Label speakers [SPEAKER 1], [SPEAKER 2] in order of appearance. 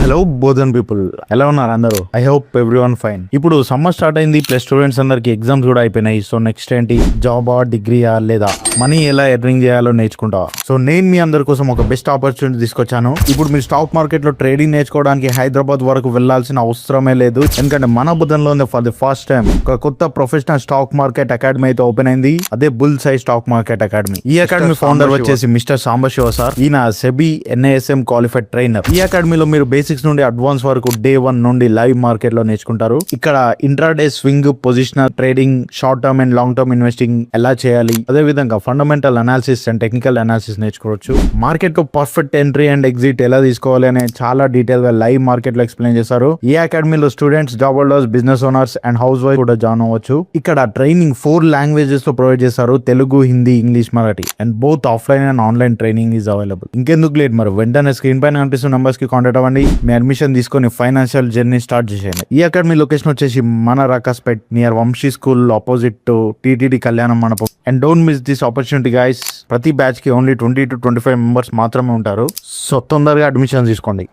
[SPEAKER 1] Hello Bodhan people, ఎలా ఉన్నారు అందరూ? I hope everyone fine. ఇప్పుడు సమ్మర్ స్టార్ట్ అయింది, ప్లస్ స్టూడెంట్స్ అందరికి ఎగ్జామ్స్ కూడా అయిపోయినాయి. సో నెక్స్ట్ ఏంటి, జాబా, డిగ్రీయా లేదా మనీ ఎలా ఎర్నింగ్ చేయాలో నేర్చుకుంటా. సో నేను మీ అందరి కోసం ఒక బెస్ట్ ఆపర్చునిటీ తీసుకొచ్చాను. ఇప్పుడు మీరు స్టాక్ మార్కెట్ లో ట్రేడింగ్ నేర్చుకోవడానికి హైదరాబాద్ వరకు వెళ్లాల్సిన అవసరమే లేదు. ఎందుకంటే మన బుధన్లోనే ఫర్ ది ఫస్ట్ టైం ఒక కొత్త ప్రొఫెషనల్ స్టాక్ మార్కెట్ అకాడమీ అయితే ఓపెన్ అయింది. అదే bull size stock market academy. ఈ అకాడమీ ఫౌండర్ వచ్చేసి మిస్టర్ సాంబశివ సార్. ఈయన సెబీ NISM క్వాలిఫైడ్ ట్రైనర్. ఈ అకాడమీలో మీరు బేసిక్స్ నుండి అడ్వాన్స్ వరకు డే 1 నుండి లైవ్ మార్కెట్ లో నేర్చుకుంటారు. ఇక్కడ intraday swing, positional trading, short term and long term investing ఎలా చేయాలి, అదే విధంగా fundamental analysis and technical analysis నేర్చుకోవచ్చు. మార్కెట్ కు పర్ఫెక్ట్ ఎంట్రీ అండ్ ఎగ్జిట్ ఎలా తీసుకోవాలి అనే చాలా డీటెయిల్ గా లైవ్ మార్కెట్ లో ఎక్స్ప్లెయిన్ చేస్తారు. ఈ అకాడమీలో students, job holders, business owners and house wife కూడా జాయిన్ అవ్వచ్చు. ఇక్కడ ట్రైనింగ్ 4 లాంగ్వేజెస్ లో ప్రొవైడ్ చేస్తారు: Telugu, Hindi, English, Marathi. And both offline and online training is available. ఇంకెందుకు లేట్, మరి వెంటనే స్క్రీన్ పైన కనిపిస్తున్న నంబర్స్ కి కాంటాక్ట్ అవ్వండి. మీ అడ్మిషన్ తీసుకొని ఫైనాన్షియల్ జర్నీ స్టార్ట్ చేసేయండి. ఈ అకాడమీ లొకేషన్ వచ్చేసి మన Rakaspet near Vamshi school opposite to TTD Kalyanam Mandapam. And don't miss this opportunity guys. ప్రతి బ్యాచ్ కి ఓన్లీ 20 to 25 మెంబర్స్ మాత్రమే ఉంటారు. సో తొందరగా అడ్మిషన్ తీసుకోండి.